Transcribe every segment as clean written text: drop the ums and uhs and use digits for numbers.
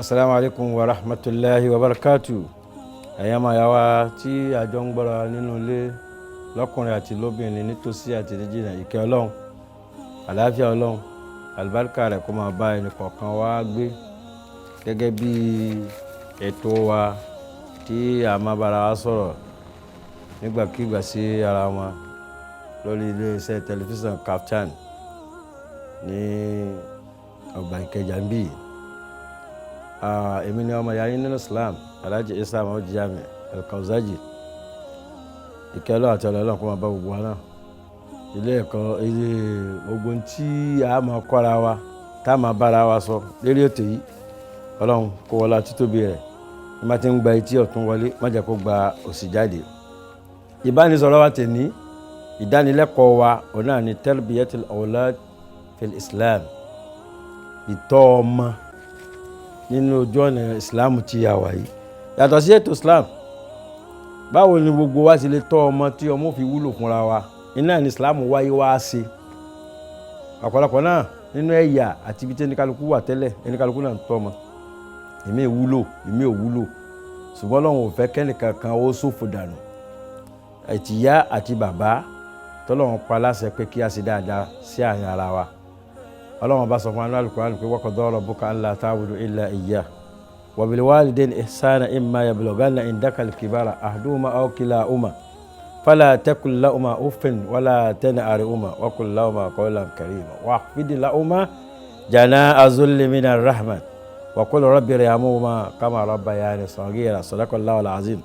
Assalamu alaikum wa rahmatullahi wa barakatuh. Ẹ̀yàn máa yá wa tí àjọ ń gbọ́ra nínú ilé lọ́kùnrin àti lóbìnrin nítòsí àti jíjìnà ìkẹ́ Ọlọ́run, àlàáfíà Ọlọ́run, àlùbáríkà rẹ̀ kó máa bá ẹnì kọ̀ọ̀kan wa gbé gẹ́gẹ́ bí ètò wa tí a máa bára wa sọ̀rọ̀ nígbàkígbà sí ara wọn lórí ilé-iṣẹ́ tẹlifíṣàn Kaftan ní ọgbà Ìkẹjà ń bí. Èmi ni ọmọ ìyá yín nínú Islam, Alhaji Issa Jamiu el-Kawzaji. Ìkẹ́ Ọlọ́run àti Ọlọ́run kó máa bá gbogbo wa náà. Ilé ẹ̀kọ́ ilé gbogbo tí a máa kọ́ra wa tá a máa bára wa sọ lérí ètò yìí, Ọlọ́run kó wọlá títóbi rẹ̀. Bí má ti ń gba etí ọ̀tún wọlé, má jẹ́ kó gba òsì jáde. Ìbánisọ̀rọ̀ wa tèmi, ìdánilẹ́kọ̀ọ́ wa òun náà ni tarbiyatul awlad fil Islam, ìtọ́ ọmọ nínú ojú ọ̀nà Islam tí a wà yìí. Yàtọ̀ sí ètò Islam, báwo ni gbogbo wa ti lè tọ́ ọmọ tí ọmọ fi wúlò fúnra wa? Iná ní Islam wáyé wá ṣe. Ọ̀pọ̀lọpọ̀ náà nínú ẹ̀yà àti ibi tí ẹnìkálukú wà tẹ́lẹ̀, ẹnìkálukú náà ń tọ́ ọmọ. Èmi wúlò, èmi ò wúlò. Ṣùgbọ́n Ọlọ́run ò fẹ́ kẹ́nìkankan ó ṣòfò dànù. Ìyá àti bàbá tọ́lọ́run pa láṣẹ pé kí a ṣe dáadáa sí àárín ara wa. Ọlọ́run bá sọ fún wa Al-Qur'an pé wa qada rabbuka alla ta'budu illa iyyah wa bil walidayni ihsana imma yablughanna indaka al-kibara ahaduhuma aw kilahuma fala taqul lahuma uffin wala tanharhuma wa qul lahuma qawlan karima wakhfid lahuma janaha dhulli minar rahmah wa qul rabbi irhamhuma kama rabbayani saghira. Sadaqallahu al-azim.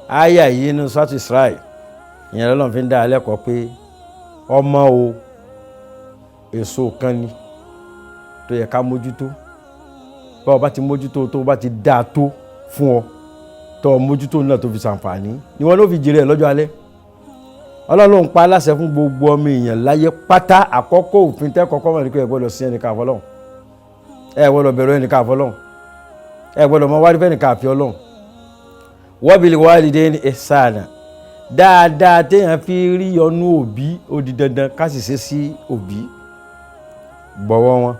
Aya yìí nínú Suratu Isra'il, ìyẹn Ọlọ́run fi ń dá a lẹ́kọ̀ọ́ pé ọmọ o èso kan ni tó yẹ ká mójútó. Báwo bá ti mójútó tó bá ti dáa tó fún ọ tó mójútó náà tó fi ṣàǹfààní ni wọn ló fi jèrè ẹ lọ́jọ́ alẹ́. Ọlọ́run pa aláṣẹ fún gbogbo ọmọ èèyàn láyé pátá. Àkọ́kọ́ òfin tẹ́ kọ́kọ́ mọ̀ ní pé ẹ gbọ́dọ̀ sí ẹnìkan àfọlọ́hun, ẹ gbọ́dọ̀ bẹ̀rù ẹnìkan àfọlọ́hun, ẹ gbọ́dọ̀ mọ wárí fẹ́nìkan àfi Ọlọ́run. Wa bil walidayni ihsana, dáadáa téèyàn fi rí ọnú òbí ó di dandan ká sì ṣe sí òbí. Bọ̀wọ̀ wọn,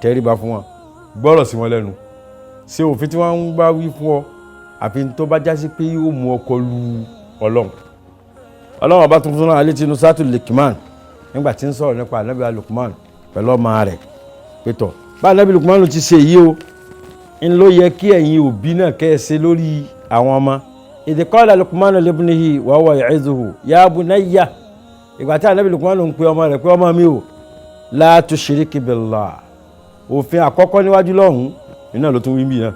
tẹríba fún wọn, gbọ́rọ̀ sí wọn lẹ́nu. Ṣé òfin tí wọ́n ń bá wí fún ọ àfi tó bá jásí pé yóò mú ọkọ lu Ọlọ́run. Ọlọ́run bá tún fún náà létí inú Suratul Luqman nígbà tí ń sọ̀rọ̀ nípa Ànábì Luqman pẹ̀lú ọmọ rẹ̀ pétọ̀. Bá Ànábì Luqman ti ṣe yìí o, ń ló yẹ kí ẹ̀yin òbí náà kẹ́ ẹ ṣe lórí àwọn ọmọ. Idh qala Luqmanu libnihi wa huwa ya'izuhu ya bunayya. Ìgbà tí Ànábì Luqman ń pe ọmọ rẹ̀ pé ọmọ mi o, la tushiriki billah. Òfin àkọ́kọ́ níwájú lọ́hùn iná ló tún wí bí náà,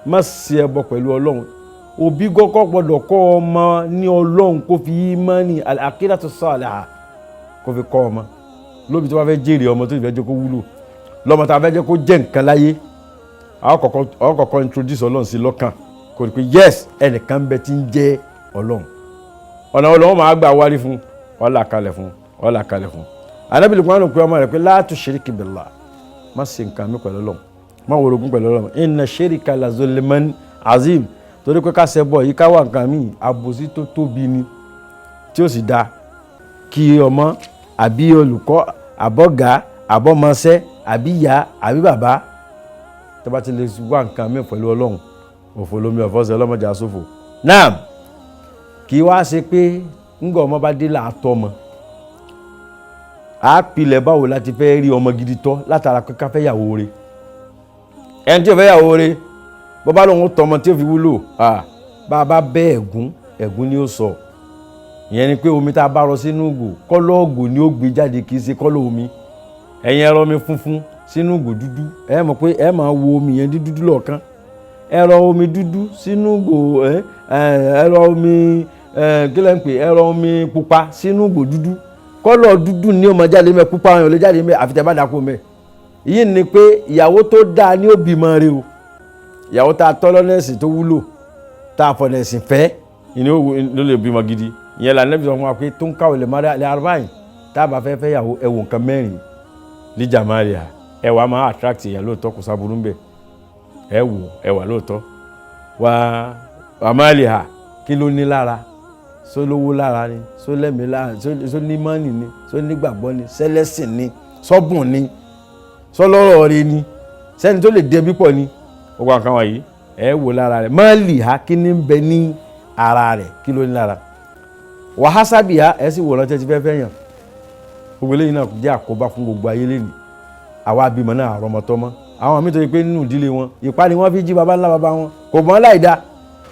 má ṣe ẹbọ pẹ̀lú Ọlọ́run. Òbí gọ́kọ́ gbọ́dọ̀ kọ́ ọmọ ní Ọlọ́run kó fi ìmánì al-aqidatu salihah kó fi kọ́ ọmọ. Lóbi tó bá fẹ́ jèrè ọmọ tó fẹ́ jẹ́ kó wúlò, lọ́mọ tá a fẹ́ jẹ́ kó jẹ́ nǹkan láyé, àwọn kọ̀ọ̀kan introduce Ọlọ́run sí lọ́kàn kò rí pé yes ẹnìkan ń bẹ tí ń jẹ́ Ọlọ́run. Ọ̀nà Ọlọ́run máa gbà wárí fún ọlá kalẹ̀ fún. Ànábì Luqman pé ọmọ rẹ̀ pé la tushiriki billah, má ṣe nǹkan mi pẹ̀lú Ọlọ́run, má worogún pẹ̀lú Ọlọ́run. Inna shirka la zulmun azim. Torí pé ká ṣẹbọ yìí ká wà nǹkan mi àbòsí tó tóbi ni tí ó sì dáa kí ọmọ àbí olùkọ́ àbọ̀gá àbọ̀mọṣẹ́ àbí ìyá àbí bàbá tó bá ti lè wà nǹkan mi pẹ̀lú Ọlọ́run, òfò lomi ọ̀fọ́sẹ̀ ọlọ́mọdé àsòfò. Náà kí wá ṣe pé ńgbà ọmọ bá dé láàtọ́ ọmọ, a pilẹ̀ báwo láti fẹ́ rí ọmọ gidi tọ́ látara kíkà fẹ́ yàwó rẹ̀. Ẹni tí ó fẹ́ yàwó rẹ̀ bọ́ bá lóun tọmọ tí ó fi wúlò, bá a bá bẹ́ ẹ̀gún ni ó sọ. Ìyẹn ni pé omi tá a bá rọ sínú ògò, kọ́lọ́ ògò ni ó gbé jáde kì í ṣe kọ́lọ́ omi. Ẹ̀yin ẹ̀rọ omi funfun sínú ògò dúdú, ẹ mọ̀ pé ẹ máa wo omi yẹn dúdú lọ́ọ̀kan. Ẹ̀rọ omi dúdú sínú ògò, ẹ̀rọ omi kílẹ̀ ń pè ẹ̀rọ omi pupa sínú ògò dúdú, kọ́lọ̀ dúdú ni ó máa jáde mẹ́, pupa wọn ò lè jáde mẹ́ àfi tẹ́ bá dàkó mẹ́. Èyí ni pé ìyàwó tó dáa ni ó bímọ rẹ̀ o. Ìyàwó tá a tọ́ lọ́nà ẹ̀sìn tó wúlò, tá a fọ̀nà ẹ̀sìn fẹ́ ni ló lè bímọ gidi. Ìyẹn là Ànábì sọ fún wa pé tó ń káwé lè máa lè arba'in tá a bá fẹ́ yàwó ẹ̀wò nǹkan mẹ́rin ní jamaliha. Ẹwà máa attract ìyà lóòótọ́ kò sábúrú ń bẹ̀. Ẹwà lóòótọ́. Wa maliha kí ló ní lára? Sólówó lára ni, sólẹ́mí lára, sónímọ́nì ni, sónígbàgbọ́ ni, sẹ́lẹ́sìn ni, sọ́bùn ni, sọ́lọ́rọ̀ rẹ ni, sẹ́ni tó lè dẹbi pọ̀ ni gbogbo nǹkan wọ̀nyí ẹ wò lára rẹ̀ máàlì ha kí ni ń bẹ ní ara rẹ̀ kí ló ní lára wàhásábì ha ẹ sì wò lọ́tẹ́ ti fẹ́fẹ́ yàn gbogbo eléyìí náà jẹ́ àkóbá fún gbogbo ayé lẹ́nu àwa abimọ náà àrọmọtọ́mọ́ àwọn àmì tó yẹ pé nínú ìdílé wọn ìpá ni wọ́n fi jí baba ńlá baba wọn kò mọ́ láì dá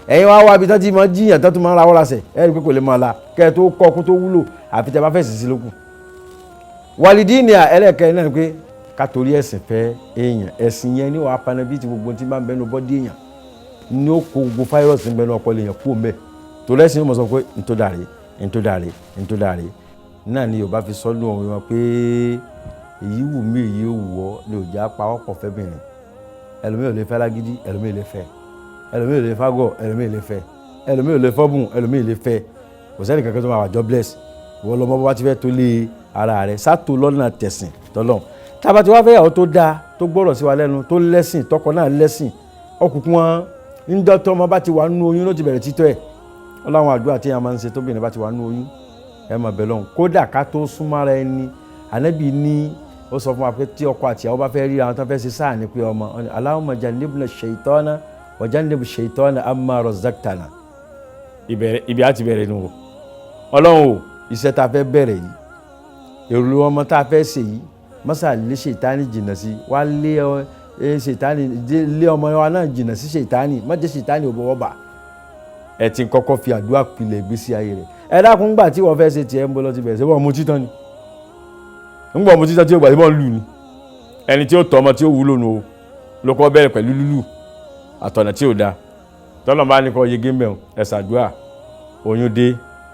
ẹ̀yin wá wá ibi tó ti mọ jíyàn tó tún máa ń ra wọ́ra sẹ̀ ẹ̀ rí i pé kò lè mọ̀ ọ́la kẹ́ ẹ tó kọ́ kó tó wúlò àfi tẹ́ bá fẹ́ sísí lókù. wàlídìí ẹlẹ́kẹ̀ẹ́ náà ni pé ká torí ẹ̀sìn fẹ́ èèyàn ẹ̀sìn yẹn ní wàá paná bíi ti gbogbo tí máa ń bẹnu bọ́dí èèyàn ní ó kó gbogbo fáírọ̀sì ń bẹnu ọpọlọ èèyàn kú mẹ́ tó lẹ́sìn mọ̀ sọ pé ntòdàrè náà ni Yorùbá fi sọ́nù ọ̀hún wọn pé èyí wù mí èyí ò wù ọ́ lè jà pawọ́pọ̀ fẹ́bìnrin ẹlòmíì ò lè fẹ́ lágídí ẹlòmíì lè fẹ́ ẹlòmíì ò lè fágọ̀ ẹlòmíì lè fẹ́ ẹlòmíì ò lè fọ́bùn ẹlòmíì lè fẹ́ kò sẹ́ni kankan tó máa wà jobless wọ́n lọ́mọ bá ti fẹ́ tó lé ara rẹ̀ sátò lọ́nà tẹ̀sìn tọ́lọ́n tába tí wàá fẹ́ yàwó tó dáa tó gbọ́rọ̀ sí wa lẹ́nu tó lẹ́sìn tọkọ náà lẹ́sìn ọkùnkùn wọn ń dọ́tọ́ ọmọ bá ti wà nínú oyún ló ti bẹ̀rẹ̀ títọ́ ẹ̀ ọlọ́run àdúrà tí yẹn máa ń ṣe tóbìnrin bá ti wà nínú oyún ẹ máa bẹ̀ lọ́hùn kódà ká tó súnmọ́ra ẹni ànábì ní ó sọ fún wa pé tí ọkọ àti ìyàwó bá fẹ́ rí àwọn tó fẹ́ ṣe sáà ní pé ọmọ Allahumma jannibna shaytana wa jannib shaytana amma razaqtana ibi àti bẹ̀rẹ̀ nù ọlọ́run o iṣẹ́ tá a fẹ́ bẹ̀rẹ̀ yìí èrò ọmọ tá a fẹ́ ṣe yìí mọ́sà lé ṣètánì jìnnà sí wá lé ṣètánì lé ọmọ wa náà jìnnà sí ṣètánì má jẹ́ ṣètánì ò bọ́wọ́ bà ẹ ti kọ́kọ́ fi àdúrà pilẹ̀ ìgbésí ayé rẹ̀ ẹ dákun gbà tí wọ́n fẹ́ ṣe tiẹ̀ ń bọ́ lọ ti bẹ̀rẹ̀ ṣé wọ́n mú títàn ni ń gbọ́ mú títàn tí ó gbà tí wọ́n lù ni ẹni tí ó tọ́ ọmọ tí ó wúlò nù o ló kọ́ bẹ̀rẹ̀ pẹ̀lú lúlù àtọ̀nà tí ò da tọ́lọ̀ bá ní kọ́ yege mẹ́rin ẹ ṣàdúrà oyún dé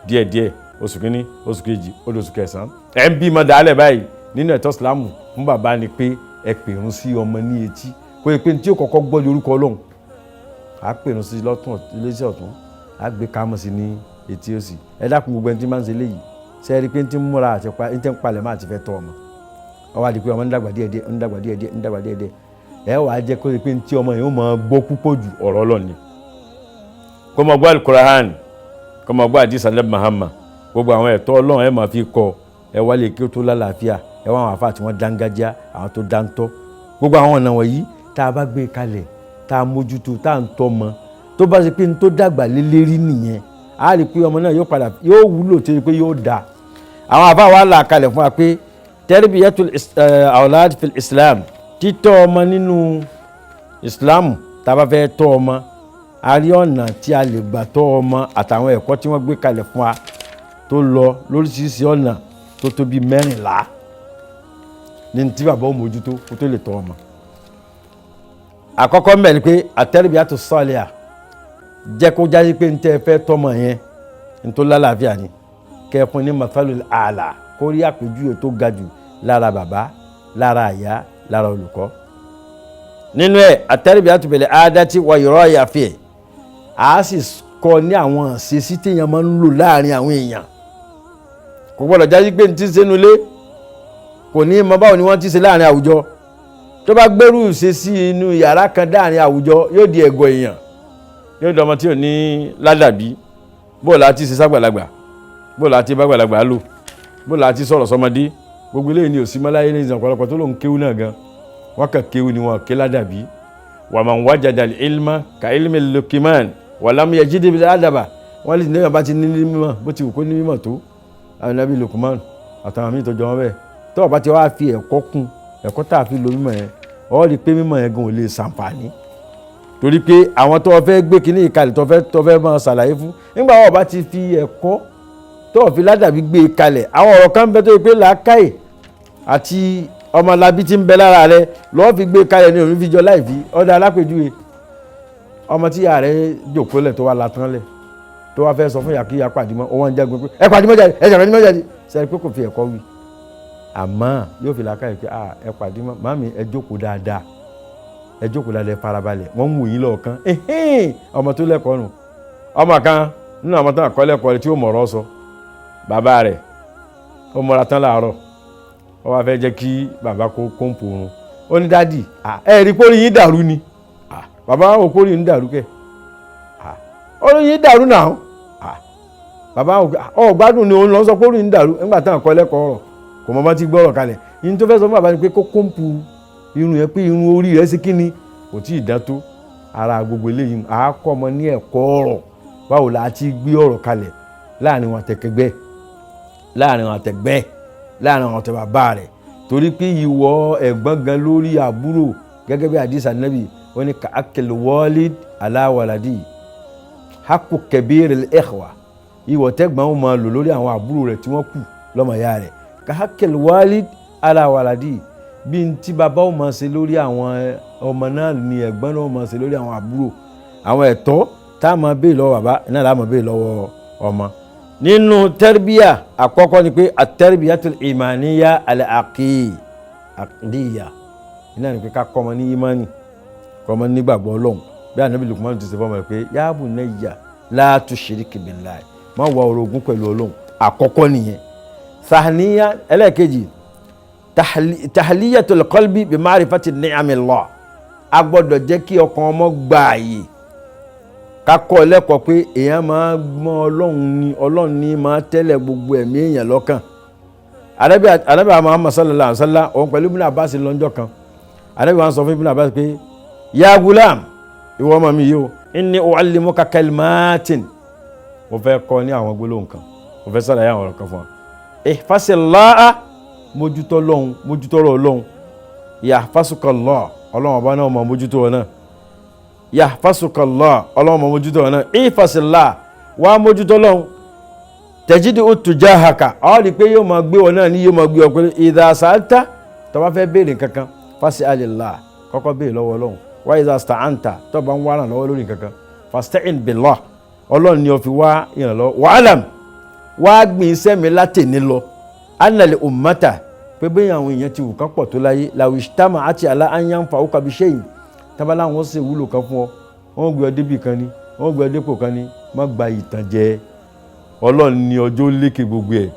díẹ̀díẹ̀ oṣù kínní oṣù kejì oṣù kẹsàn-án ẹ̀ ń bímọ dálẹ̀ báyìí nínú ẹ̀tọ́ ìsìlámù fún bàbá ni pé ẹ pèrún sí ọmọ ní etí kó o pé tí ó kọ́kọ́ gbọ́ ní orúkọ Ọlọ́run á pèrún sí lọ́tún iléeṣẹ́ ọ̀tún á gbé kámọ̀ sí ní etí òsì ẹ dákun gbogbo ẹni tí máa ń ṣe léyìí ṣe é rí pé tí ń múra àti ń palẹ̀ máa ti fẹ́ tọ́ ọmọ ọ wá di pé ọmọ ń dàgbà díẹ̀díẹ̀ ẹ wà á jẹ́ kó o pé tí ọmọ yìí ó máa gbọ́ púpọ̀ jù ọ̀rọ̀ Ọlọ́run ni kó máa gbọ́ Al-Qur'an kó máa gbọ́ àdìs Ànábì Muhammad gbogbo àwọn ẹ̀tọ́ Ọlọ́run ẹ máa fi kọ́ ẹ wá lè kí ó tó lálàáfíà ẹ wá àwọn àfáà tí wọ́n dángájá àwọn tó dáńtọ́ gbogbo àwọn ọ̀nà wọ̀nyí tá a bá gbé kalẹ̀ tá a mójútó tá a ń tọ́ mọ tó bá ṣe pé ní tó dàgbà lélẹ́rí nìyẹn a rí i pé ọmọ náà yóò wúlò tó yẹ pé yóò dáa àwọn àfáà wa là kalẹ̀ fún wa pé tarbiyatul awlad fil Islam títọ́ ọmọ nínú Islam tá a bá fẹ́ tọ́ ọmọ a rí ọ̀nà tí a lè gbà tọ́ ọmọ àtàwọn ẹ̀kọ́ tí wọ́n gbé kalẹ̀ fún wa tó lọ lóríṣiríṣi ọ̀nà tó tó bí 14 ní tí bàbá ó mójútó kó tó lè tọ́ ọmọ. àkọ́kọ́ mbẹ̀ ni pé at-tarbiyatu salihah jẹ́ kó jáde pé ní tẹ́ ẹ fẹ́ tọ́mọ yẹn ní tó lálàáfíà ni kẹ́ẹ̀fún ní mathalul a'la kó rí àpèjúwe tó ga jù lára bàbá lára àyà lára olùkọ́. nínú ẹ̀ at-tarbiyatu bil adati wa yuraya fi a sì kọ́ ní àwọn àṣesí téèyàn máa ń lò láàrin àwọn èèyàn kò gbọ́dọ̀ jáde pé ní tí ń sẹ́nu lé kò ní mọ báwo ni wọ́n ti ṣe láàrin àwùjọ tó bá gbẹ́rù ṣe sí inú yàrá kan láàrin àwùjọ yóò di ẹ̀gọ́ èèyàn yóò di ọmọ tí ò ní ládàbí bó la ti ṣe ságbàlagbà bó la ti bá gbàlagbà lò bó la ti sọ̀rọ̀ sọmọdé gbogbo eléyìí ni òsì mọ́láyé ní ìsàn ọ̀pọ̀lọpọ̀ tó lóun kéwú náà gan wọ́n kàn kéwú ni wọ́n ké ládàbí wa man wajada al-ilma ka ilmi al-luqman wa lam yajid bil-adaba wọ́n lè ní ìyàbá ti ní mímọ̀ bó ti wù kó ní mímọ̀ tó Ànábì Lukman àtàwọn míì tó jọ wọn bẹ́ẹ̀ tó o bá ti wá fi ẹ̀kọ́ kún ẹ̀kọ́ tá a fi lo mímọ̀ yẹn ọ rí i pé mímọ̀ yẹn gan ò lè ṣàǹfààní torí pé àwọn tó o fẹ́ gbé kínní ìkalẹ̀ tó fẹ́ máa ṣàlàyé fún nígbà wọn bá ti fi ẹ̀kọ́ tó o fi ládàbí gbé e kalẹ̀ àwọn ọ̀rọ̀ kan bẹ tó yẹ pé làákàyè àti ọmọlábí tí ń bẹ lára rẹ lọ́ọ́ fi gbé e kalẹ̀ ní òun fi jọ láì fi ọ̀dà alápèjúwe ọmọ tí ìyá rẹ jòkó lẹ̀ tó wà látán lẹ̀ tó wá fẹ́ sọ fún yàkíyà pàdímọ́ ó wọ́n ń jágbe pé ẹ pàdímọ́ jáde ẹ jàpàdímọ́ jáde sẹ́ni pé kò fi ẹ̀kọ́ wí àmọ́ yóò fi làákàyè pé ẹ pàdímọ́ màmí ẹ jókòó dáadáa ẹ farabalẹ̀ wọ́n ń wò yín lọ́ọ̀kan ọmọ tó lẹ́kọ̀ọ́ nù ọmọ kan nínú àwọn tó ń kọ́ lẹ́kọ̀ọ́ rẹ̀ tí ó mọ̀ọ́rọ́ sọ bàbá rẹ̀ ó mọ̀ra tán láàárọ̀ ó wá fẹ́ jẹ́ kí bàbá kó kóńpò oorun ó ní dádì ẹ rí pórí yín dàrú ni bàbá ò pórí yín dàrú kẹ́ ó ní yín dàrú náà bàbá ò gbádùn ni òun lọ sọ pórí yín dàrú nígbà táwọn kọ́ lẹ́kọ̀ọ́ ọ̀rọ̀ kò mọ́ bá ti gbọ́rọ̀ kalẹ̀ yín tó fẹ́ sọ fún bàbá ni pé kó kóńpù irun yẹn pé irun orí rẹ̀ sí kíni kò tí ì dán tó. Ara gbogbo eléyìí a kọ́ ọmọ ní ẹ̀kọ́ ọ̀rọ̀ báwo la ti gbé ọ̀rọ̀ kalẹ̀ láàrin wọn àtẹ̀kẹgbẹ́ láàrin wọn àtẹ̀gbẹ́ láàrin wọn àtẹ̀bàbá rẹ̀ torí pé ìwọ ẹ̀gbọ́n gan lórí àbúrò gẹ́gẹ́ bí hadith Ànábì ó ní ka akil walid ala waladi haqqu kabir al-ikhwa ìwọ tẹ́gbọ́n wọn máa lò lórí àwọn àbúrò rẹ̀ tí wọ́n kù lọ́mọ ìyá rẹ̀ ka akil walid ala waladi bí n tí bàbá wọn máa ṣe lórí àwọn ọmọ náà ni ẹ̀gbọ́n náà máa ṣe lórí àwọn àbúrò àwọn ẹ̀tọ́ tá a máa béè lọ́wọ́ bàbá náà la máa béè lọ́wọ́ ọmọ. Nínú tẹ́rìbíyà àkọ́kọ́ ni pé at-tarbiyatul imaniyya al-aqidiyya iná ni pé ká kọ́ ọmọ ní imani kọ́ ọmọ nígbàgbọ́ Ọlọ́run bí Ànábì Lukman ti ṣe fọ́mọ rẹ̀ pé ya bunayya la tushrik billahi má wá orogún pẹ̀lú Ọlọ́run àkọ́kọ́ nìyẹn. Thaniya ẹlẹ́ẹ̀kejì tahliyatul qalbi bi ma'rifati ni'amillah a gbọ́dọ̀ jẹ́ kí ọkàn ọmọ gbà ààyè ká kọ́ lẹ́kọ̀ọ́ pé èèyàn máa mọ Ọlọ́run ní máa tẹ́lẹ̀ gbogbo ẹ̀mí èèyàn lọ́kàn. Ànábì Muhammad sallallahu alaihi wasallam òun pẹ̀lú Ibn Abbas lọ́jọ́ kan Ànábì wa sọ fún Ibn Abbas pé ya gulam ìwọ ọmọ mi yìí o inni u'allimuka kalimatin mo fẹ́ kọ́ ní àwọn gbólóhùn kan mo fẹ́ sàlàyé àwọn ọ̀rọ̀ kan fún ọ. ihfasillaha mójútó Ọlọ́run yahfasukallah Ọlọ́run ọba náà mọ mójútó ọ náà yahfasukallah Ọlọ́run mọ mójútó ọ náà ihfasillah wá mójútó Ọlọ́run tajidu tujahaka ọ rí pé yóò máa gbé ọ náà ní yóò máa gbé ọ pé idha sa'alta tó bá fẹ́ béèrè kankan fas'alillah kọ́kọ́ béèrè lọ́wọ́ Ọlọ́run wa idha sta'anta tó bá ń wá ràn lọ́wọ́ lórí kankan fasta'in billah Ọlọ́run ni ó fi wá ìrànlọ́wọ́ wa'alam wá gbìn sẹ́mi látẹ̀ní lọ annal ummata pé bẹ́ẹ̀ àwọn èèyàn ti wù kán pọ̀ tó láyé làwìsítàmà àti àlá àyàn fa ó kàbí ṣẹ́yìn tábàlá wọn ṣe wúlò kan fún ọ wọn gbé ọ débì kan ni wọn gbé ọ dépò kan ni má gba ìtànjẹ Ọlọ́run ní ọjọ́ lékè gbogbo ẹ̀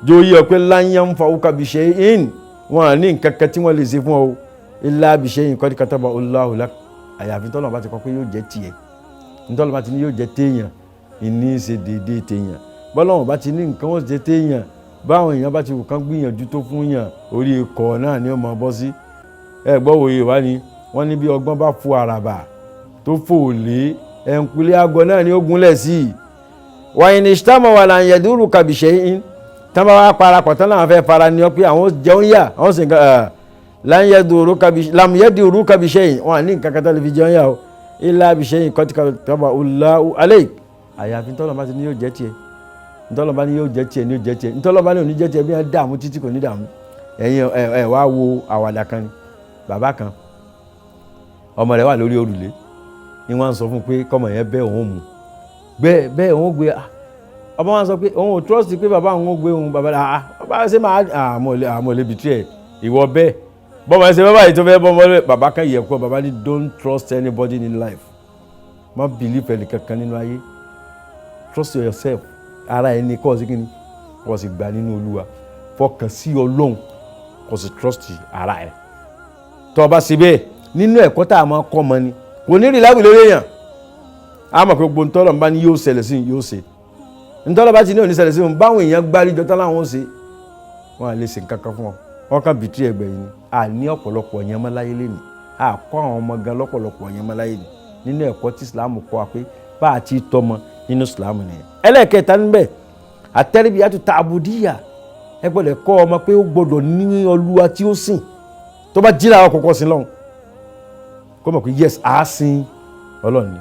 jó yí ọ pé láyàn fa ó kàbí ṣẹ́yìn wọn à ní nǹkan kan tí wọ́n lè ṣe fún ọ ilá bí ṣẹ́yìn kọ́ kataba Allahu lak àyàfi tọ́lọ̀ bá ti kọ́ pé yóò jẹ́ tiẹ̀ ntọ́lọ̀ bá ti ní yóò jẹ́ téèyàn ìní ṣe déédéé téèyàn bọ́lọ́wọ́n bá ti ní nǹkan wọ́n jẹ́ téèyàn báwọn èèyàn bá ti wù kán gbìyànjú tó fún yàn orí ikọ̀ náà ni ó máa bọ́ sí. ẹ gbọ́ wòye wá ni wọ́n ní bí ọgbọ́n bá fò àràbà tó fò lé ẹ̀ǹkulé àgọ́ náà ni ó gúnlẹ̀ sí i. wàyí ní sítàmù wà là ń yẹ̀dúrú kàbíṣẹ́ yín tán bá wá parapọ̀ tán láwọn fẹ́ fara ni ọ pé àwọn jẹun yà àwọn sì ń kan lámùyẹ́dúrú kàbíṣẹ́ yín wọn à ní nǹkan kan tó lè fi jẹun yà o ilá àbíṣẹ́ yín kọ́tìkàtàbà Allahu alayk àyàfi tọ́lọ̀ bá ti ní yóò jẹ́ tiẹ̀ ntọ́lọ́ba ni yóò jẹ́ tiẹ̀ ni yóò jẹ́ tiẹ̀ ntọ́lọ́ba ni ò ní jẹ́ tiẹ̀ bí wọ́n dààmú títí kò ní dààmú ẹ̀yin ẹ̀ wá wo àwàdà kan ni bàbá kan ọmọ rẹ̀ wà lórí òrùlé ni wọ́n sọ fún pé kọ́mọ yẹn bẹ́ òun mú bẹ́ẹ̀ òun gbé ọmọ wọn sọ pé òun ò trọ́ọ̀sì pé bàbá òun gbé òun bàbá ṣe máa àmọ́ lè bìtú ẹ̀ ìwọ bẹ́ẹ̀ bọ́mọ ẹ ṣe bàbá yìí tó fẹ́ bọ́mọ rẹ̀ bàbá kan yẹ kó bàbá ní don't trust anybody in life má believe ẹnì kankan nínú ayé trust yourself ara ẹni kọ́ sí kíni kọ́ sí gbà nínú Olúwa fọkàn sí Ọlọ́run kọ́ sí trust ara ẹ̀ tó bá ṣe bẹ́ẹ̀ nínú ẹ̀kọ́ tá a máa kọ́ ọmọ ni kò ní rí láwùjọ lórí èèyàn a mọ̀ pé gbogbo ntọ́lọ̀ bá ní yóò ṣẹlẹ̀ sí yóò ṣe ntọ́lọ̀ bá ti ní òní ṣẹlẹ̀ sí wọn báwọn èèyàn gbáríjọ tán láwọn ó ṣe wọn à lè ṣe nǹkan kan fún ọ wọn kàn bìtú ẹgbẹ́ yìí ni a ní ọ̀pọ̀lọpọ̀ yẹn mọ́ láyé lẹ́nu a kọ́ àwọn ọmọ gan lọ́pọ̀lọpọ̀ yẹn mọ́ láyé nínú ẹ̀kọ́ tí Islam kọ́ wa pé bá a ti tọ́mọ nínú Islam nìyẹn. ẹlẹ́ẹ̀kẹta níbẹ̀ at-tarbiyatu ta'budiyya ẹ gbọ́dọ̀ kọ́ ọmọ pé ó gbọ́dọ̀ ní Olúwa tí ó sìn tó bá jí làwọn kọ̀ọ̀kan sí lọ́hùn kó mọ̀ pé yes a sin Ọlọ́run ni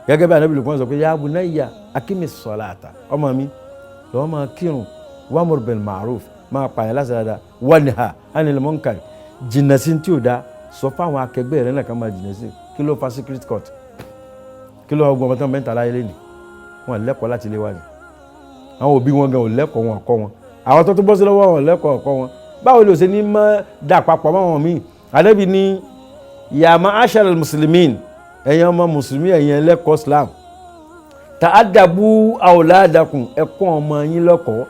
gẹ́gẹ́ bí Ànábì Lukman sọ pé ya bunayya aqimis salata ọmọ mi lọ́wọ́ máa kírun wa'mur bil ma'ruf máa pààyàn láti dáadáa wanha anil munkar jìnnà sí tí ò dá sọ fáwọn akẹgbẹ́ rẹ̀ náà ká máa jìnnà sí kí ló fa secret court kí ló ọgbọ̀n ọmọdé mẹ́ta láyé lẹ́nu wọn lẹ́kọ̀ọ́ láti lé wa ni àwọn òbí wọn gan ò lẹ́kọ̀ọ́ wọn kọ́ wọn àwọn tó bọ́ sí lọ́wọ́ wọn lẹ́kọ̀ọ́ kọ́ wọn báwo ló ṣe ní mọ́ dà papọ̀ mọ́ wọn míì Ànábì ní ya ma'ashal muslimin ẹ̀yin ọmọ mùsùlùmí ẹ̀yin ẹlẹ́kọ̀ọ́ Islam ta'adabu awladakum ẹ̀kọ́ ọmọ yín lọ́kọ̀ọ́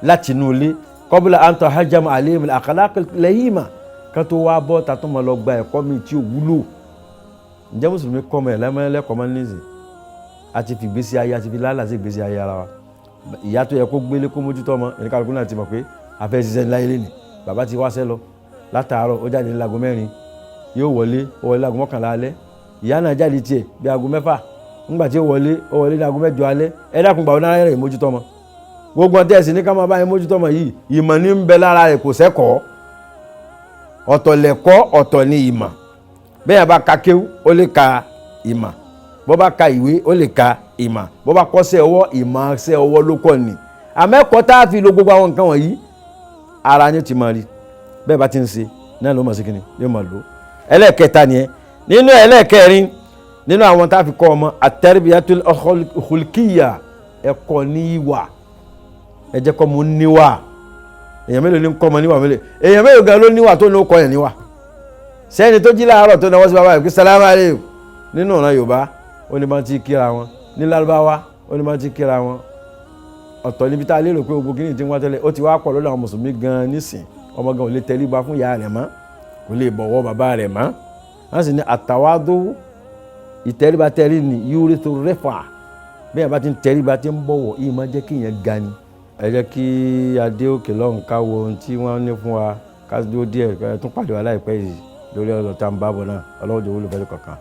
láti inú ilé qabla an tahajjam alayhim al-akhlaq al-lahima kan tó wá bọ́ ta tó mọ̀ lọ gba ẹ̀kọ́ mi tí ò wúlò ǹjẹ́ mùsùlùmí kọ́ mọ̀ ẹ̀lẹ́mọ̀lẹ́kọ̀ọ́ máa ń ní ìsìn àti fi gbésí ayé àti fi lálà sí gbésí ayé ara wa ìyá tó yẹ kó gbélé kó mójútó ọmọ ẹni kálukú náà ti mọ̀ pé afẹ́ ṣiṣẹ́ láyé lẹ́nìí bàbá ti wáṣẹ́ lọ látàárọ̀ ó jáde ní aago 4 yóò wọlé aago 11 alẹ́ ìyá náà jáde tiẹ̀ bí aago 6 ńgbà tí ó wọlé ní aago 8 alẹ́ ẹ dákun gbà ó náírà rẹ̀ mójútó ọmọ gbogbo ọtí ẹ̀sìn ní ká máa bá yẹn mójútó ọmọ yìí ìmọ̀ ní ń bẹ lára rẹ̀ kò sẹ́kọ̀ọ́ ọ̀tọ̀ lẹ̀kọ́ ọ̀tọ̀ ní ìmọ̀ bẹ́ẹ̀ bá ka kéwú ó lè ka ìmọ̀ bó bá ka ìwé ó lè ka ìmọ̀ bó bá kọ́ṣẹ́ ọwọ́ ìmọ̀ ṣẹ́ ọwọ́ ló kọ́ ni àmẹ́kọ̀ọ́ tá a fi lo gbogbo àwọn nǹkan wọ̀nyí ara ni ó ti máa rí bẹ́ẹ̀ bá ti ń ṣe náà ló mọ̀ sí kíni yóò máa lò ẹlẹ́ẹ̀kẹta nìyẹn nínú ẹlẹ́ẹ̀kẹrin nínú àwọn tá a fi kọ́ ọmọ at-tarbiyatul khulqiyya ẹ̀kọ́ ní ìwà ẹ jẹ́ kọ́ mo níwà èèyàn mélòó ní ń kọ́ ọmọ níwà mélòó èèyàn mélòó gan ló níwà tó ní ó kọ́ yẹn níwà sẹ́ni tó jí láàárọ̀ tó náwó sí bàbá rẹ̀ pé sálámù aláìkùm nínú ọ̀nà Yorùbá ó ní máa ti kíra wọn ní Lárúbáwá ó ní máa ti kíra wọn ọ̀tọ̀ níbi tá a lérò pé gbogbo kìíní ti ń wá tẹ́lẹ̀ ó ti wá pọ̀ lọ́dọ̀ àwọn mùsùlùmí gan nísìn ọmọ gan ò lè tẹríba fún ìyá rẹ̀ mọ́ kò lè bọ̀wọ̀ bàbá rẹ̀ mọ́ wọ́n sì ní àtàwádó ìtẹríba tẹrí ni yúrẹ́tò rẹ́fà bí yẹn bá ti ń tẹríba ti ń bọ̀wọ̀ yìí máa jẹ́ kí yẹn ga ni. ẹ jẹ́ kí adé òkè lọ́hùn ká wo ohun tí wọ́n ní fún wa ká dúró díẹ̀ ẹ tún pàdé wa láìpẹ́ yìí lórí ọ̀rọ̀ tá à ń bá bọ̀ náà ọlọ́run jẹ́ olùfẹ́ kankan.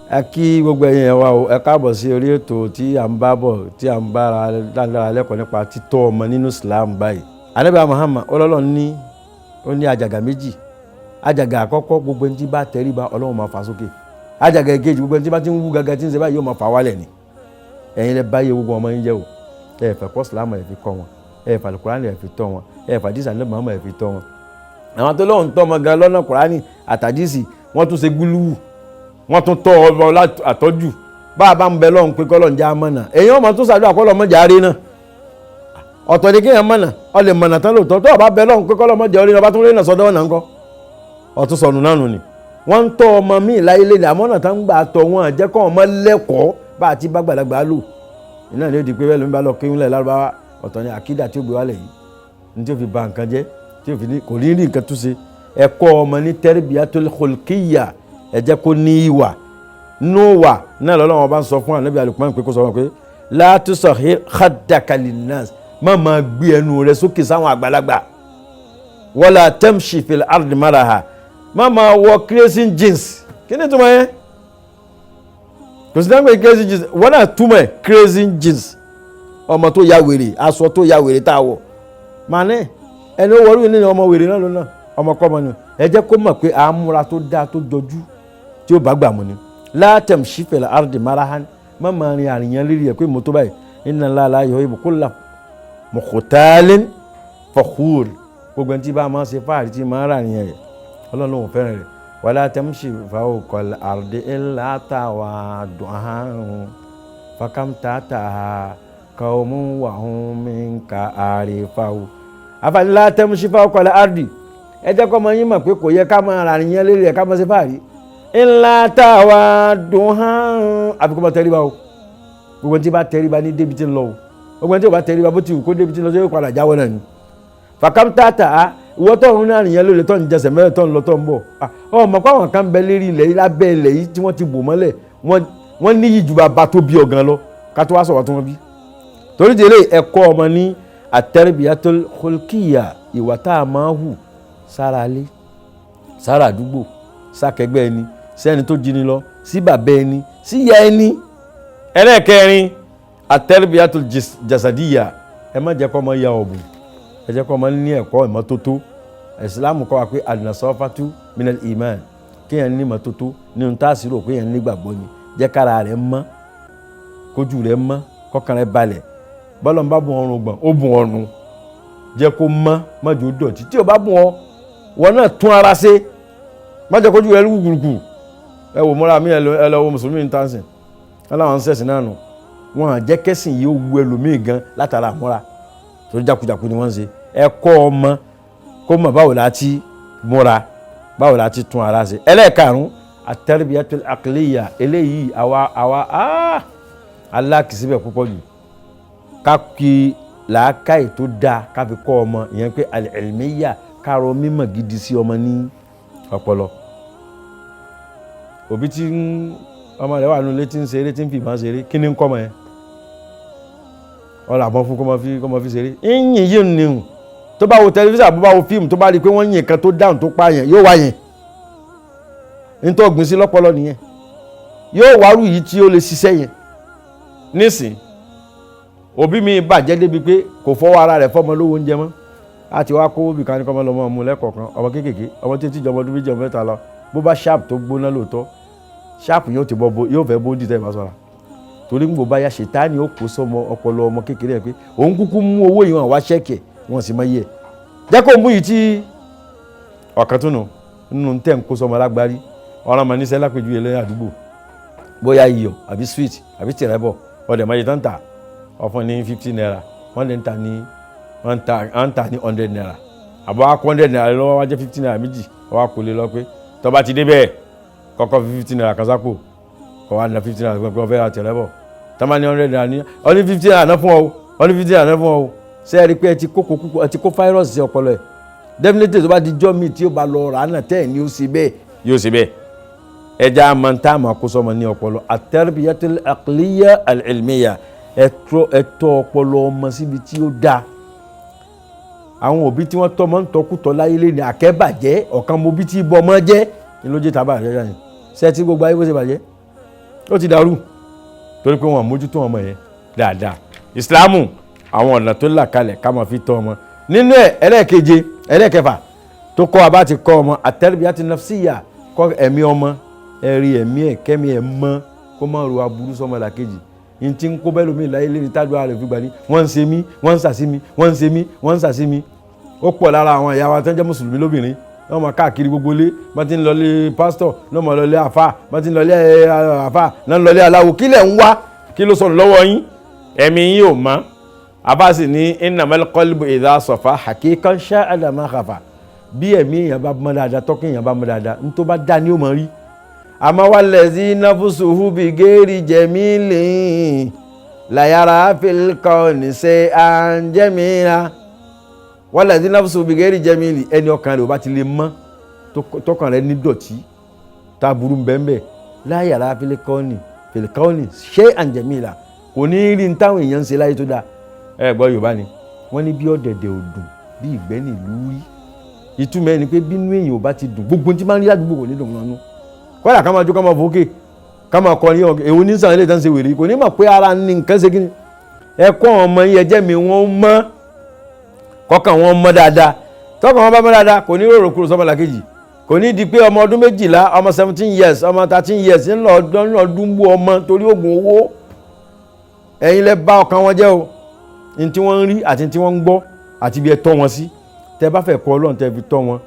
ẹ kí gbogbo ẹ̀yin ẹ wá o ẹ káàbọ̀ sí orí ètò tí à ń bá bọ̀ tí à ń bára dáadáa lẹ́kọ̀ọ́ nípa títọ́ ọmọ nínú Islam báyìí. Ànábì Muhammad ọlọ́run ní ó ní àjàgà méjì àjàgà àkọ́kọ́ gbogbo ẹni tí bá tẹríba ọlọ́run máa fà sókè àjàgà èkejì gbogbo ẹni tí bá ti ń wú gàgà tí ń ṣe báyìí yóò máa fà wálẹ̀ ni. ẹ̀yin lẹ báyé gbogbo ọmọ yín jẹ́ o ẹ fẹ́ kọ́ Islam ẹ fi kọ́ wọn ẹ fẹ́ Al-Qur'ani ẹ fi tọ́ wọn ẹ fẹ́ àdìsí Ànábì Muhammad ẹ fi tọ́ wọn. àwọn tó lóun tọ́ ọmọ gan lọ́nà Qur'ani àtàdìsí wọ́n tún ṣe gúlúwù wọ́n tún tọ́ ọmọ àtọ́jú bá a bá ń bẹ lọ́hùn pé kọ́lọ̀ ń já mọ̀nà èyí ọmọ tún ṣàdúrà kọ́lọ̀ mọ́ jàre náà ọ̀tọ̀ ni kéèyàn mọ̀nà ọ lè mọ̀nà tán lóòótọ́ tó o bá bẹ lọ́hùn pé kọ́lọ̀ mọ́ jàre náà bá tún rí náà sọ́dọ̀ ọ̀nà ńkọ́ ọ̀tún sọnù náà nù ni wọ́n ń tọ́ ọmọ míì láyé lé ní àmọ́nà tán ń gbà tọ́ wọn jẹ́ kọ́ ọmọ lẹ́kọ̀ọ́ bá a ti bá gbàlagbà lò iná lè di pé bẹ́ẹ̀ ló ń bá lọ kéwìn lẹ̀ Lárúbáwá ọ̀tọ̀ ni àkídà tí ó gbé wálẹ̀ yìí ní tí ó fi ba nǹkan jẹ́ tí ó fi ní kò ní rí nǹkan túnṣe ẹ̀kọ́ ọmọ ní tarbiyatul khulqiyya ẹ jẹ́ kó ní ìwà nuwa náà lọ́lọ́wọ́ bá ń sọ fún Ànábì Al-Qur'an pé kó sọ wọn pé la tusahhir khaddaka linnas má máa gbé ẹnu rẹ sókè sáwọn àgbàlagbà wala tamshi fil ardi maraha má máa wọ crazy jeans kí ni túmọ̀ yẹn kò sí dáńgbé crazy jeans wọ́n náà túmọ̀ ẹ̀ crazy jeans ọmọ tó ya wèrè aṣọ tó ya wèrè tá a wọ̀ màá ní ẹni ó wọlé ní ọmọ wèrè náà lónà ọmọkọ́mọ ni ẹ jẹ́ kó mọ̀ pé àmúra tó dáa tó jọjú tí ó bá gbà mú ni la tamshi fil ardi marahan má máa rin àrìyàn lérí ẹ̀ pé mo tó báyìí inna Allaha la yuhibbu kulla mukhtalin fakhur gbogbo ẹni tí bá máa ṣe fáàrí tí máa rà nìyẹn rẹ̀ ọlọ́run ló ń fẹ́ràn rẹ̀ wala tamshi fawqal ardi illa tawaddu'an fakam tataha qawmun wa hum minka arifaw afala la tamshi fawqal ardi ẹ jẹ́ kọ́ mọ yín mọ̀ pé kò yẹ ká máa rà àrìyàn lérí ẹ̀ ká máa ṣe fáàrí ńlá táwa dùn hàn àfikún bá tẹríba o gbogbo tí bá tẹríba ní débi tí ń lọ o gbogbo tí o bá tẹríba bó ti wù kó débi tí ń lọ sí yóò padà jáwọ́ náà ni fàkàmtàtà ìwọ tó ń rìn àrìyàn lórí tó ń jẹsẹ̀ mẹ́rẹ̀ tó ń lọ tó ń bọ̀ ọmọ pé àwọn kan bẹ lérí ilẹ̀ lábẹ́ ilẹ̀ yìí tí wọ́n ti bò mọ́lẹ̀ wọ́n níyì ju bàbá tó bí ọ̀gán lọ ká tó wá sọ̀rọ̀ tó wọ́n bí torí délé ẹ̀kọ́ ọmọ ní at-tarbiyatul khulqiyya ìwà tá a máa hù sára alé sára àdúgbò sákẹgbẹ́ ẹni sẹ́ni tó jí ni lọ sí bàbá ẹni sí ìyá ẹni. ẹlẹ́ẹ̀kẹrin at-tarbiyatul jasadiyya ẹ má jẹ́ kó ọmọ ya ọ̀bùn ẹ jẹ́ kó ọmọ ní ẹ̀kọ́ ìmọ́tótó ìsìlámù kọ́ wa pé an-nasafatu minal iman kéèyàn ní ìmọ́tótó nínú tá a sì rò pé èèyàn nígbàgbọ́ ni jẹ́ kára rẹ̀ mọ́ kójú rẹ̀ mọ́ kọ́kàn rẹ̀ balẹ̀ bọ́lọ̀ ń bá bùn ọrùn gbọ̀n ó bùn ọrùn jẹ́ kó mọ́ mọ́jọ́ dọ̀tí tí ò bá bùn ọ wọn náà tún ara ṣe mọ́jọ́ kójú rẹ̀ lúgùrùgù ẹ wò mọ́ra mi ẹ lọ wo mùsùlùmí ní tàǹsìn aláwọn sẹ̀sìn náà nù wọn à jẹ́ kẹ́sìn yìí ó wu ẹlòmíì gan látara àmọ́ra torí jákujàku ni wọ́n ń ṣe ẹ kọ́ ọmọ kó mọ̀ báwo láti múra báwo la ti tún ara ṣe. ẹlẹ́ẹ̀karùn-ún at-tarbiyatul aqliya eléyìí àwa alákìsíbẹ̀ púpọ̀ jù ká kí làákàyè tó dáa ká fi kọ́ ọmọ ìyẹn pé al-ilmiyya kárọ̀ mímọ̀ gidi sí ọmọ ní ọpọlọ. òbí tí ọmọ rẹ̀ wà nílé tí ń ṣeré tí ń fi ìbọn ṣeré kí ni ń kọ́ ọmọ yẹn ọ̀rọ̀ àbọ̀ fún kọ́mọ fi ṣeré yìnyín yìí nìhùn tó bá wo tẹlifíṣàn bó bá wo fíìmù tó bá rí i pé wọ́n yìn kan tó dáhùn tó pààyàn yóò wá yẹn nítorí ọ̀gbìn sí lọ́pọlọ nìyẹn yóò wárú yìí tí ó lè ṣiṣẹ́ yẹn. nísìn òbí mi bàjẹ́ débi pé kò fọwọ́ ara rẹ̀ fọmọ lówó oúnjẹ mọ́ àti wá kówó bìkan ní kọ́mọ lọ́mọ mu lẹ́kọ̀ọ̀kan ọmọ kéékèèké ọmọ tí ìjọba ọdún méjì ọmọ mẹ́ta lọ bó bá sharp tó gbóná lóòótọ́ sharp yóò fẹ́ bó dìtẹ́ ìbásọ́ra torí gbogbo báyà ṣètáni ó kó sọmọ ọpọlọ ọmọ kékeré ẹ pé òun kúkú mú owó yìí wọn wá ṣẹ́ẹ̀kì wọn sì máa yẹ jẹ́ kó mú yìí tí ọ̀kan tún nínú tẹ̀ ń kó sọmọ lágbárí ọ̀ràn máa níṣẹ́ lápẹ̀jú ẹlẹ́yìn àdúgbò bóyá iyọ̀ àbí sweet àbí tìrẹ́bọ̀ ọ̀dẹ̀ máa yẹ tán tà ọ̀fọ̀ ní 50 naira wọ́n lè ń ta ní 100 naira àbọ̀ wá 100 naira lọ́wọ́ wá jẹ́ 50 naira méjì wọ́n kò lè lọ pé tó bá ti dé bẹ́ẹ̀ kọ́kọ́ fi 50 naira kan sápò kọ́ wá na 50 naira kọ́ fẹ́ ra tìrẹ́bọ̀ tọ́mọ ní 100 naira ní ọ ní 50 naira náà fún ọ ọ ní 50 naira náà fún ọ ṣé ẹ rí i pé ẹ ti kó fáírọ́ọ̀sì sí ọpọlọ ẹ̀ definitely tó bá di jọ́ mi tí ó bá lọ rà á náà tẹ́ ẹ̀ ní ó ṣe bẹ́ẹ̀ yóò ṣe bẹ́ẹ̀ ẹja mọ̀ntá àmọ́ kó sọmọ ní ọpọlọ at-tarbiyatul aqliyya al-ilmiyya ẹ̀tọ́ ọpọlọ ọmọ síbi tí ó dáa. àwọn òbí tí wọ́n tọ́mọ ń tọkùtọ̀ láyé lé ní àkẹ́bàjẹ́ ọ̀kan mo bí tí bọ́ ọmọ jẹ́ ní ló jẹ́ tábà rẹ̀ yẹn sẹ́ẹ̀tì gbogbo ayé bó ṣe bàjẹ́ ó ti dàrú torí pé wọ́n mójútó ọmọ yẹn dáadáa. ìsìlámù àwọn ọ̀nà tó là kalẹ̀ ká máa fi tọ́ ọmọ nínú ẹ̀ ẹlẹ́ẹ̀kẹfà tó kọ́ abá ti kọ́ ọmọ at-tarbiyatu nafsiyya kọ́ ẹ̀mí ọmọ ẹ̀rí ẹ̀mí ẹ̀ kẹ́mi ẹ̀ mọ́ kó má ro aburú sọ́mọ làkejì ní tí ń kó bẹ́ẹ̀ lómi láyé lé ní tádùá rẹ̀ fi gbà ní wọ́n ń ṣe mí wọ́n ń ṣàṣì mí wọ́n ń ṣe mí wọ́n ń ṣàṣì mí. ó pọ̀ lára àwọn ìyá wa tó ń jẹ́ mùsùlùmí lóbìnrin wọ́n máa káàkiri gbogbo lé bá ti ń lọlé pásítọ̀ náà máa lọlé àfà bá ti ń lọlé àfà náà lọlé aláwo kí lẹ̀ ń wá kí ló sọnù lọ́wọ́ yín ẹ̀mí yín ò mọ́ àbá sì ní innamal qalbu idha safa haqiqan sha'ada ma khafa bí ẹ̀mí èèyàn bá mọ́ dáadáa tọ́kì èèyàn bá mọ́ dáadáa ní tó bá dá ní ó mọ̀ rí. àmọ́ wallazi nafsuhu bi ghairi jamilin la yara fil kawni shay'an jamila wallazi nafsuhu bi ghairi jamilin ẹni ọkàn rẹ̀ ò bá ti lè mọ́ tọkàn rẹ̀ ní dọ̀tí tá burú bẹ́ẹ̀ la yara fil kawni shay'an jamila kò ní rí ní táwọn èèyàn ń ṣe láyé tó dáa. ẹ gbọ́ Yorùbá ni wọ́n ní bí ọ̀dẹ̀dẹ̀ ò dùn bí ìgbẹ́ nílùú rí ìtumọ̀ ẹni pé bínú èèyàn ò bá ti dùn gbogbo tí máa ń rí àdúgbò kò ní dùn lọ́nu kọ́dà ká máa jó ká máa fòkè ká máa kọrin èwo ní sàn ilé ìtàn ṣe wèrè kò ní mọ̀ pé ara ní nǹkan ṣe kíni ẹ̀kọ́ ọmọ yẹn jẹ́ mi wọ́n mọ́ kọ́kàn wọn mọ́ dáadáa tọ́kàn wọn bá mọ́ dáadáa kò ní rorò kúrò sọ́mọ làkejì kò ní di pé ọmọ ọdún 12 ọmọ 17 years ọmọ 13 years ńlọ ọdún bú ọmọ torí oògùn owó ẹ̀yin lẹ bá ọkàn wọn jẹ́ o ní tí wọ́n ń rí àti tí wọ́n ń gbọ́ àti bí ẹ tọ́ wọn sí tẹ bá fẹ́ kọ́ Ọlọ́run tẹ fi tọ́ wọn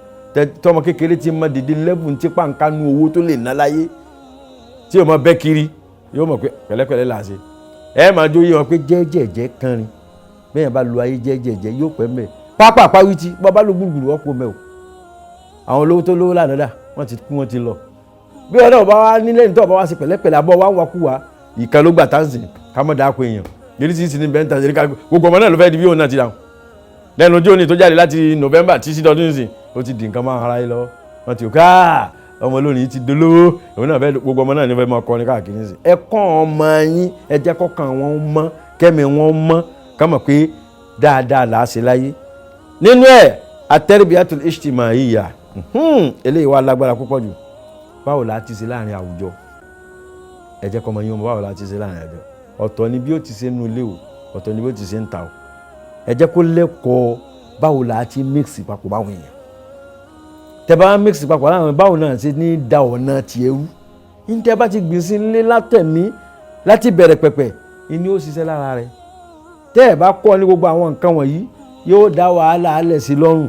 tọmọ kékeré ti mọ dèdè lẹ́bùn tí pàǹkánú owó tó lè ná láyé tí o mọ bẹ́ kiri yóò mọ̀ pé pẹ̀lẹ́pẹ̀lẹ́ là á ṣe ẹ máa jó yé wọn pé jẹ́jẹ̀jẹ́ kan rin bẹ́ẹ̀ bá lo ayé jẹ́jẹ̀jẹ́ yóò pẹ́ mẹ́ pápá pàwítì bàbá ló gbùgbùrù ọ̀pọ̀ mẹ́ o àwọn olówó tó lówó lànà dà wọ́n ti kú wọ́n ti lọ bí ọ̀dọ́ ọba wa nílé nítorí ọba wa ṣe pẹ̀lẹ́pẹ̀lẹ́ abọ́ wa ń wakúwa ìkan ló gbà táǹsì ká mọ̀ dáko èèyàn yẹ́rì sí ní bẹ́ńtà gbogbo ọmọ náà ló fẹ́ di bí òun náà ti dáhùn lẹ́nu ojú òní tó jáde láti November tí sí dọdún sí ó ti di nǹkan máa ara yìí lọ wọ́n ti ká ọmọ lónìí ti dolówó òun náà fẹ́ gbogbo ọmọ náà ní fẹ́ máa kọrin káàkiri sí ẹ̀kọ́ ọmọ yín ẹ jẹ́ kọ́kàn wọn mọ́ kẹ́mi wọn mọ́ ká mọ̀ pé dáadáa là á ṣe láyé nínú ẹ̀ at-tarbiyatul ijtimaiyya eléyìí wà lágbára púpọ̀ jù báwo la ti ṣe láàrin àwùjọ ẹ jẹ́ kọ́mọ yín mọ̀ báwo la ti ṣe láàrin àwùjọ ọ̀tọ̀ ni bí ó ti ṣe nú ilé o ọ̀tọ̀ ni bí ó ti ṣe ń ta o ẹ jẹ́ kó lẹ́kọ̀ọ́ báwo la ti mix papọ̀ báwọn èèyàn tẹ bá mix papọ̀ láwọn báwo náà ṣe ní da ọ̀nà tiẹ̀ rú ní tẹ bá ti gbìn sí nílé látẹ̀mí láti bẹ̀rẹ̀ pẹ̀pẹ̀ ìní ó ṣiṣẹ́ lára rẹ̀ tẹ́ ẹ̀ bá kọ́ ní gbogbo àwọn nǹkan wọ̀nyí yóò dá wàhálà alẹ̀ sí lọ́rùn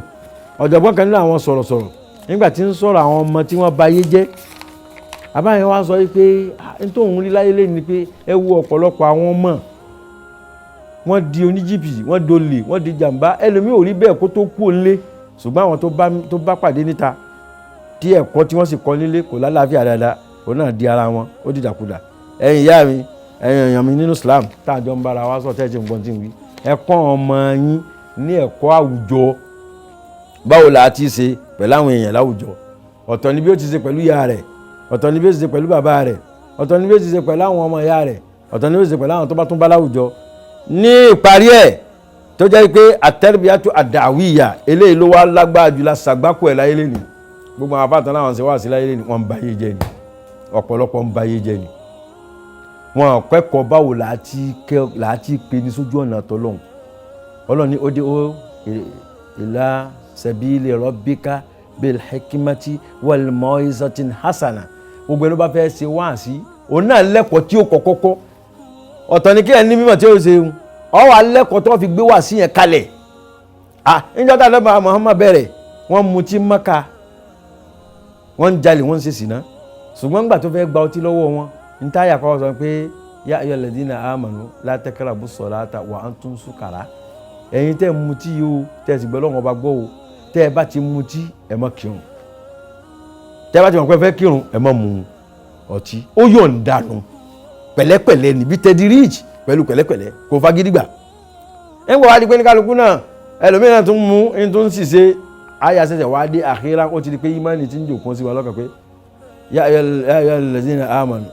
ọ̀jọ̀gbọ́n kan nínú àwọn sọ̀rọ̀sọ̀rọ̀ nígbà tí ń sọ̀rọ̀ àwọn ọmọ tí wọ́n ba ayé jẹ́ àbáyẹn wá sọ wípé nítorí rí láyé lé ní pé ẹ wo ọ̀pọ̀lọpọ̀ àwọn ọmọ wọ́n di oníjìbìtì wọ́n dolè wọ́n di jàǹbá ẹlòmíì ò rí bẹ́ẹ̀ kó tó kú òǹlé ṣùgbọ́n àwọn tó bá pàdé níta tí ẹ̀kọ́ tí wọ́n sì kọ́ nílé kò lálàáfíà dáadáa òun náà di ara wọn ó dìdàkudà. ẹ̀yin ìyá mi ẹ̀yin èèyàn mi nínú Islam tá à jọ ń bára wa sọ tẹ́ẹ̀tì nǹkan tí ń wí ẹ̀kọ́ ọmọ yín ní ẹ̀kọ́ àwùjọ báwo la ti ṣe pẹ̀lú àwọn èèyàn láwùjọ. ọ̀tọ̀ ni bí ó ti ṣe pẹ̀lú ìyá rẹ̀, ọ̀tọ̀ ni bí ó ti ṣe pẹ̀lú bàbá rẹ̀, ọ̀tọ̀ ni bí ó ti ṣe pẹ̀lú àwọn ọmọ ìyá rẹ̀, ọ̀tọ̀ ni bí ó ti ṣe pẹ̀lú àwọn tó bá tún bá láwùjọ. ní ìparí ẹ̀ tó jẹ́ pé àtẹ́rìbíyàtú àdàwíyà eléyìí ló wá lágbára jù la ṣàgbákò ẹ̀ láyé lẹ́nu. gbogbo àwọn afáàtàn láwọn ṣe wá sí láyé lẹ́nu wọ́n ń ba ayé jẹ́ ni, ọ̀pọ̀lọpọ̀ ń ba ayé jẹ́ ni. wọn kẹ́kọ̀ọ́ báwo láti pe ní sójú ọ̀nà tọ́lọ́hun. Ọlọ́run ní ó dé ó ìlà sabili rabbika bil hikmati wal mau'izatin hasana. gbogbo ẹni bá fẹ́ ṣe wáàsí òun náà lẹ́kọ̀ọ́ tí ó kọ́kọ́ ọ̀tọ̀ ni kí ẹ ní mímọ̀ tí ó ṣe ọwọ́ alẹ́kọ̀ọ́ tó fi gbé wáàsí yẹn kalẹ̀. níjọ́ tá lọ́ba Muhammad bẹ̀rẹ̀ wọ́n mutí Mákà wọ́n ń jalè wọ́n ń ṣe ṣìnà ṣùgbọ́n nígbà tó fẹ́ gba ọtí lọ́wọ́ wọn ní táyà kọ́ sọ pé yá ayyuhal ladhina amanu la taqrabu salata wa antum sukara. ẹ̀yin tẹ́ mutí yìí o tẹ́ sì gbọ́ lọ́wọ́ ọba gbọ́ o tẹ́ ẹ bá ti mutí ẹ má kírun, tẹ́ ẹ bá ti mọ̀ pé fẹ́ kírun ẹ má mu ọtí. ó yọ̀ǹda nù pẹ̀lẹ́pẹ̀lẹ́ níbi tẹ́dí ríjì pẹ̀lú pẹ̀lẹ́pẹ̀lẹ́ kò fagídígbà. ẹ̀ ń gbọ́ wá di pé ní kálukú náà ẹlòmíràn tún mú ẹni tó ń sì ṣe àyà ṣẹ̀ṣẹ̀ wá dé àkírá ó ti di pé ìmánì ti ń jòkó sí wa lọ́kàn pé yá ayyuhal ladhina amanu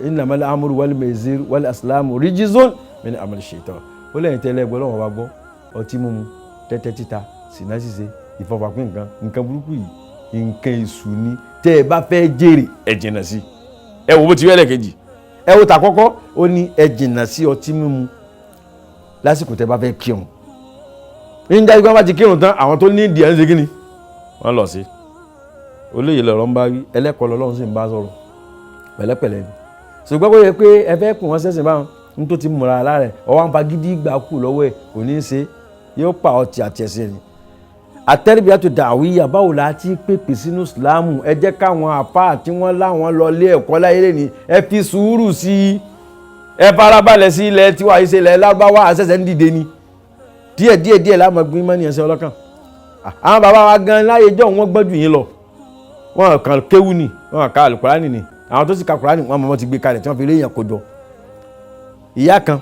innamal amru wal maisiru wal aslamu rijzun min amali shaitan. ó lẹ́yìn tẹ́lẹ̀ gbọ́ lọ́wọ́ wa gbọ́ ọtí mímu, tẹ́tẹ́ títa, sìnà ṣíṣe, ìfọwọ́pín nǹkan burúkú yìí nǹkan èṣù ni. tẹ́ ẹ bá fẹ́ jèrè ẹ jìnnà sí. ẹ wo bó ti wẹ́lẹ̀ kejì, ẹ wo tàkọ́kọ́ ó ní ẹ jìnnà sí ọtí mímu lásìkò tẹ́ bá fẹ́ kírun. ń jáde pé wọ́n bá ti kírun tán àwọn tó ní ìdí ẹ̀ ń ṣe kí ni wọ́n lọ sí. olóyè lọ́rọ̀ ń bá wí ẹlẹ́kọ̀ọ́ lọ́lọ́run sì ń bá sọ̀rọ̀ pẹ̀lẹ́pẹ̀lẹ́ ni. ṣùgbọ́n bó yẹ pé ẹ fẹ́ kù wọ́n sẹ́sìn báwọn ní tó ti múra ara rẹ̀ ọwọ́ ń fa gidi gbà kù lọ́wọ́ ẹ̀ kò ní í ṣe yóò pa ọtí àti ẹ̀sìn ni. àtẹ́rìbíyàtú dàwíyà báwo la ti pèpè sínú ìsìláàmù ẹ jẹ́ káwọn àfáà tí wọ́n láwọn lọ lé ẹ̀kọ́ láyé lẹ́ni ẹ fi sùúrù sí i ẹ farabalẹ̀ sí ilẹ̀ tiwa ìṣẹ̀lẹ̀ lágbáwá àṣẹ̀ṣẹ̀ ń dìde ni díẹ̀ láàmú gbin mọ́ni ẹ̀sẹ̀ ọlọ́kàn. àwọn bàbá wa gan láyé jọ wọ́n gbọ́n jù yín lọ wọ́n kàn kéwú ni wọ́n kà àlùkùránì ni àwọn tó sì ka kùránì wọ́n mọ̀ ti gbé kalẹ̀ tí wọ́n fi rí èèyàn kójọ. ìyá kan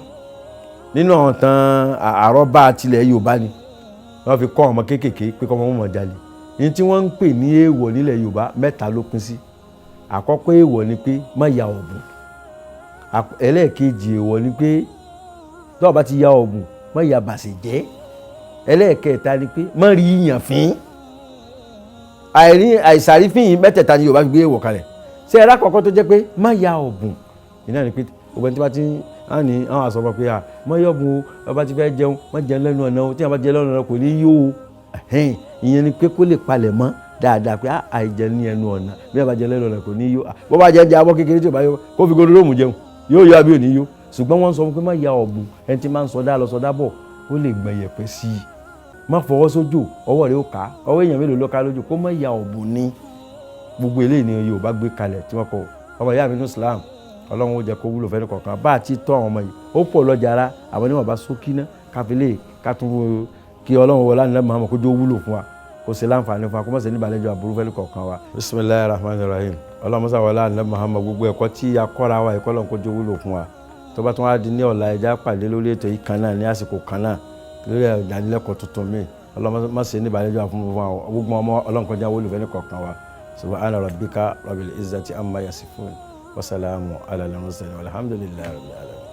nínú àwọn tán àrọ́bá tilẹ̀ Yorùbá ni wọ́n fi kọ́ ọmọ kéékèèké pé kọ́ ọmọ mọ̀ jalè. ní tí wọ́n ń pè ní èèwọ̀ nílẹ̀ Yorùbá mẹ́ta ló pín sí. àkọ́kọ́ èèwọ̀ ni pé má ya ọ̀bùn. ẹlẹ́ẹ̀kejì èèwọ̀ ni pé tó bá ti ya ọ̀bùn má ya bàṣẹ jẹ́. ẹlẹ́ẹ̀kẹta ni pé má rí yàn fín. àìsàrífín yìí mẹ́tẹ̀ẹ̀ta ni Yorùbá fi gbé èèwọ̀ kalẹ̀. ṣé ẹ̀rá kọ̀ọ̀kan tó jẹ́ pé má ya ọ̀bùn ìnáà ni pé ọgbẹ́ni tí wọ́n ti ń àwọn àsọ̀bọ̀ pé má yọ ọ̀bùn o ọba ti fẹ́ jẹun má jẹun lẹ́nu ọ̀nà o tí wọ́n bá jẹun lẹ́nu ọ̀nà kò ní yó o. ìyẹn ni pé kó lè palẹ̀ mọ́ dáadáa pé àìjẹun ní ẹnu ọ̀nà bí wọ́n bá jẹun lẹ́nu ọ̀nà kò ní yó. bó bá jẹ́ abọ́ kékeré tí ò bá yọ kó fi godo róòmù jẹun yóò yọ àbí ò ní yó. ṣùgbọ́n wọ́n sọ pé má ya ọ̀bùn ẹni tí máa ń sọdá lọ sọdá bọ̀ ó lè gbẹ̀yẹ̀pẹ̀ sí i. má fọwọ́ sójò ọwọ́ rẹ̀ ó ká ọwọ́ èèyàn mélòó ló ká lójú kó má ya ọ̀bùn ní. gbogbo eléyìí ni Yorùbá gbé kalẹ̀ tí wọ́n kọ ọmọ ìyá mi ní Islam Ọlọ́run ó jẹ́ kó wúlò fẹ́ni kọ̀ọ̀kan bá àti tọ́ àwọn ọmọ yìí ó pọ̀ lọ́jà ara àwọn onímọ̀ bá sókí ná káfílẹ̀ kátún kí Ọlọ́run wọlé àná Muhammad kójú wúlò fún wa kó ṣe láǹfààní fún wa kó má ṣe ní ìbàlẹ́jọ́ àbúrú fẹ́ni kọ̀ọ̀kan wa. Bismillahir Rahmanir Rahim Ọlọ́run mọ́sá wọlé àná Muhammad gbogbo ẹ̀kọ́ tí a kọ́ra wa ẹ̀kọ́ Ọlọ́run kójú wúlò fún wa tó bá tún wá di ní ọ̀la ẹja pàdé lórí ètò yìí kan náà ní àsìkò kan náà lórí ìdánilẹ́kọ̀ọ́ tuntun mi Ọlọ́run má ṣe ní ìbàlẹ́jọ́ àfún wa gbogbo ọmọ Ọlọ́run kọjá wúlò fẹ́ni kọ̀ọ̀kan wa subhana rabbika rabbil izzati amma yasifun wa salamun ala al-mursalin walhamdulillahi rabbil alamin.